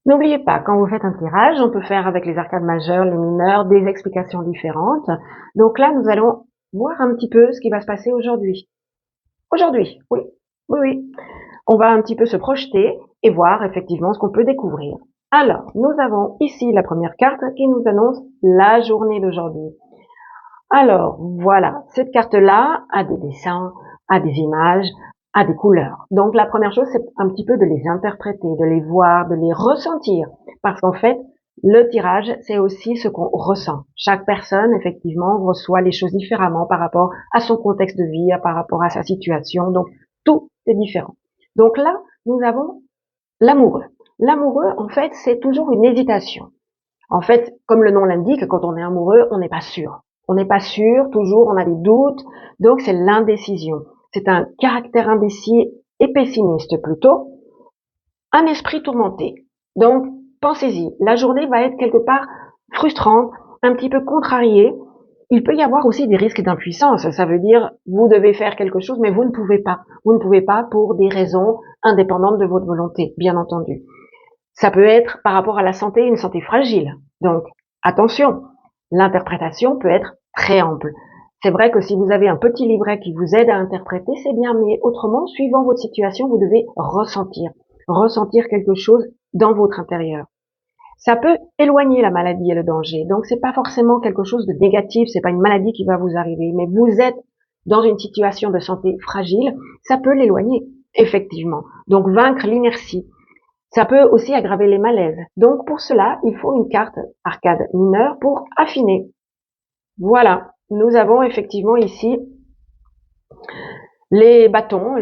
N'oubliez pas, quand vous faites un tirage, on peut faire avec les arcades majeures, les mineures, des explications différentes. Donc là, nous allons voir un petit peu ce qui va se passer aujourd'hui. Aujourd'hui, oui, oui, oui. On va un petit peu se projeter et voir effectivement ce qu'on peut découvrir. Alors, nous avons ici la première carte qui nous annonce la journée d'aujourd'hui. Alors, voilà, cette carte-là a des dessins, a des images, a des couleurs. Donc, la première chose, c'est un petit peu de les interpréter, de les voir, de les ressentir. Parce qu'en fait, le tirage, c'est aussi ce qu'on ressent. Chaque personne, effectivement, reçoit les choses différemment par rapport à son contexte de vie, par rapport à sa situation. Donc, tout est différent. Donc là, nous avons l'amoureux. L'amoureux, en fait, c'est toujours une hésitation. En fait, comme le nom l'indique, quand on est amoureux, on n'est pas sûr. On n'est pas sûr, toujours on a des doutes, donc c'est l'indécision. C'est un caractère indécis et pessimiste plutôt, un esprit tourmenté. Donc, pensez-y, la journée va être quelque part frustrante, un petit peu contrariée. Il peut y avoir aussi des risques d'impuissance. Ça veut dire, vous devez faire quelque chose, mais vous ne pouvez pas. Vous ne pouvez pas pour des raisons indépendantes de votre volonté, bien entendu. Ça peut être par rapport à la santé, une santé fragile. Donc, attention, l'interprétation peut être très ample. C'est vrai que si vous avez un petit livret qui vous aide à interpréter, c'est bien, mais autrement, suivant votre situation, vous devez ressentir quelque chose dans votre intérieur. Ça peut éloigner la maladie et le danger. Donc, c'est pas forcément quelque chose de négatif, c'est pas une maladie qui va vous arriver, mais vous êtes dans une situation de santé fragile, ça peut l'éloigner, effectivement. Donc, vaincre l'inertie. Ça peut aussi aggraver les malaises. Donc pour cela, il faut une carte arcade mineure pour affiner. Voilà, nous avons effectivement ici les bâtons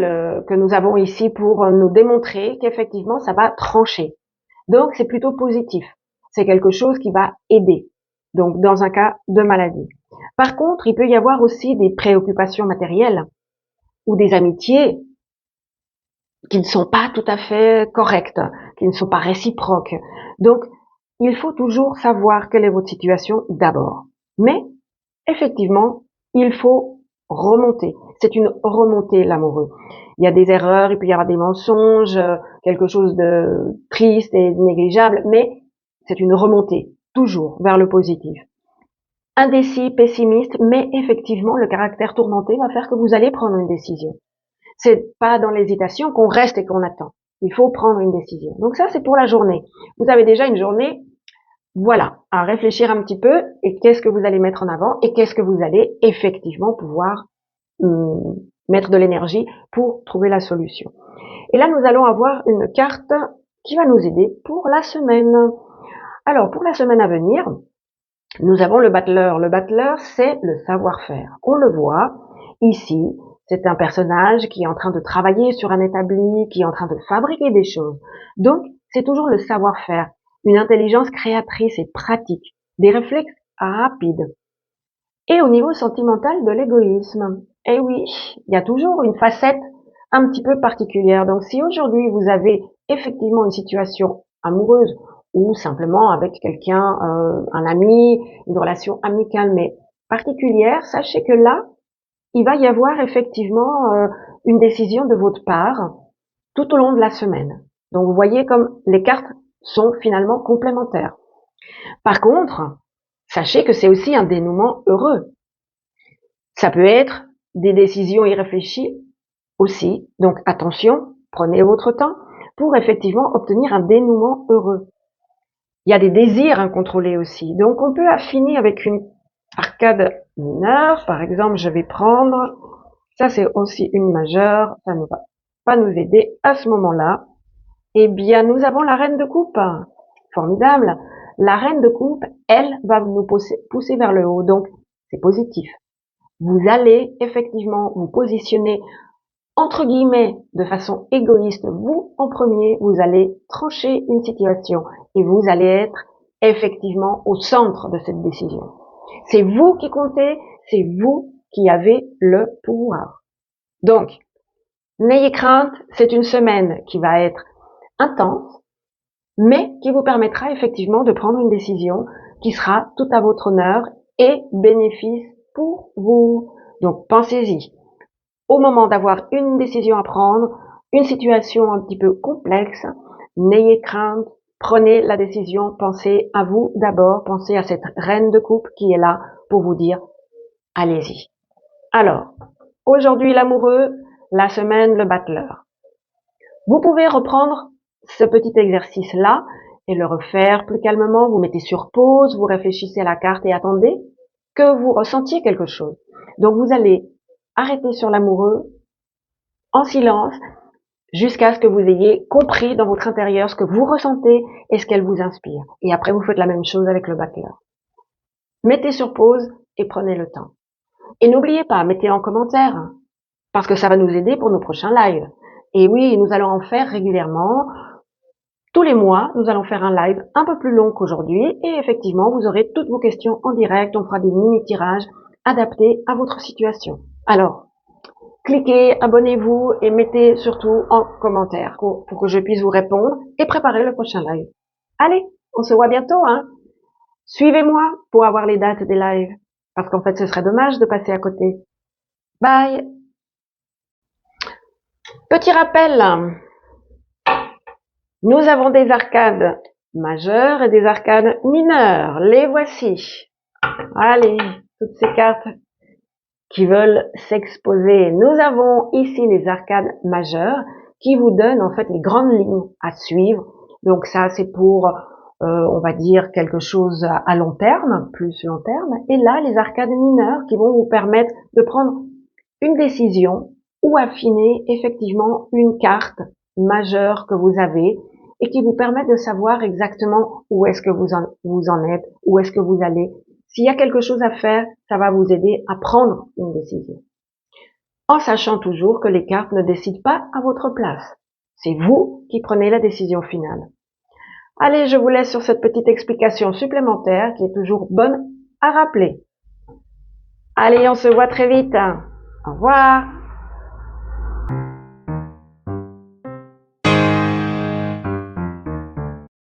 que nous avons ici pour nous démontrer qu'effectivement ça va trancher. Donc c'est plutôt positif. C'est quelque chose qui va aider. Donc dans un cas de maladie. Par contre, il peut y avoir aussi des préoccupations matérielles ou des amitiés qui ne sont pas tout à fait correctes, qui ne sont pas réciproques. Donc, il faut toujours savoir quelle est votre situation d'abord. Mais, effectivement, il faut remonter. C'est une remontée, l'amoureux. Il y a des erreurs, il peut y avoir des mensonges, quelque chose de triste et négligeable, mais c'est une remontée, toujours vers le positif. Indécis, pessimiste, mais effectivement, le caractère tourmenté va faire que vous allez prendre une décision. C'est pas dans l'hésitation qu'on reste et qu'on attend. Il faut prendre une décision. Donc ça, c'est pour la journée. Vous avez déjà une journée, voilà, à réfléchir un petit peu et qu'est-ce que vous allez mettre en avant et qu'est-ce que vous allez effectivement pouvoir mettre de l'énergie pour trouver la solution. Et là, nous allons avoir une carte qui va nous aider pour la semaine. Alors, pour la semaine à venir, nous avons le battleur. Le battleur, c'est le savoir-faire. On le voit ici. C'est un personnage qui est en train de travailler sur un établi, qui est en train de fabriquer des choses. Donc, c'est toujours le savoir-faire, une intelligence créatrice et pratique, des réflexes rapides. Et au niveau sentimental, de l'égoïsme. Eh oui, il y a toujours une facette un petit peu particulière. Donc, si aujourd'hui vous avez effectivement une situation amoureuse ou simplement avec quelqu'un, un ami, une relation amicale mais particulière, sachez que là, il va y avoir effectivement une décision de votre part tout au long de la semaine. Donc vous voyez comme les cartes sont finalement complémentaires. Par contre, sachez que c'est aussi un dénouement heureux. Ça peut être des décisions irréfléchies aussi. Donc attention, prenez votre temps pour effectivement obtenir un dénouement heureux. Il y a des désirs incontrôlés aussi. Donc on peut affiner avec une arcade mineure. Par exemple, je vais prendre, ça c'est aussi une majeure, ça ne va pas nous aider à ce moment-là. Eh bien, nous avons la reine de coupe. Formidable. La reine de coupe, elle, va nous pousser vers le haut. Donc, c'est positif. Vous allez effectivement vous positionner entre guillemets de façon égoïste. Vous, en premier, vous allez trancher une situation et vous allez être effectivement au centre de cette décision. C'est vous qui comptez, c'est vous qui avez le pouvoir. Donc, n'ayez crainte, c'est une semaine qui va être intense, mais qui vous permettra effectivement de prendre une décision qui sera tout à votre honneur et bénéfice pour vous. Donc pensez-y. Au moment d'avoir une décision à prendre, une situation un petit peu complexe, n'ayez crainte, Prenez la décision, pensez à vous d'abord, pensez à cette reine de coupe qui est là pour vous dire allez-y. Alors, aujourd'hui l'amoureux, la semaine le battleur. Vous pouvez reprendre ce petit exercice-là et le refaire plus calmement. Vous mettez sur pause, vous réfléchissez à la carte et attendez que vous ressentiez quelque chose. Donc vous allez arrêter sur l'amoureux en silence jusqu'à ce que vous ayez compris dans votre intérieur ce que vous ressentez et ce qu'elle vous inspire. Et après, vous faites la même chose avec le battleur. Mettez sur pause et prenez le temps. Et n'oubliez pas, mettez en commentaire, parce que ça va nous aider pour nos prochains lives. Et oui, nous allons en faire régulièrement. Tous les mois, nous allons faire un live un peu plus long qu'aujourd'hui. Et effectivement, vous aurez toutes vos questions en direct. On fera des mini-tirages adaptés à votre situation. Alors, cliquez, abonnez-vous et mettez surtout en commentaire pour que je puisse vous répondre et préparer le prochain live. Allez, on se voit bientôt, hein. Suivez-moi pour avoir les dates des lives, parce qu'en fait, ce serait dommage de passer à côté. Bye. Petit rappel, nous avons des arcades majeures et des arcades mineures. Les voici. Allez, toutes ces cartes qui veulent s'exposer. Nous avons ici les arcades majeures qui vous donnent en fait les grandes lignes à suivre. Donc ça, c'est pour, on va dire, quelque chose à long terme, plus long terme. Et là, les arcades mineures qui vont vous permettre de prendre une décision ou affiner effectivement une carte majeure que vous avez et qui vous permet de savoir exactement où est-ce que vous en êtes, où est-ce que vous allez. S'il y a quelque chose à faire, ça va vous aider à prendre une décision. En sachant toujours que les cartes ne décident pas à votre place. C'est vous qui prenez la décision finale. Allez, je vous laisse sur cette petite explication supplémentaire qui est toujours bonne à rappeler. Allez, on se voit très vite. Au revoir.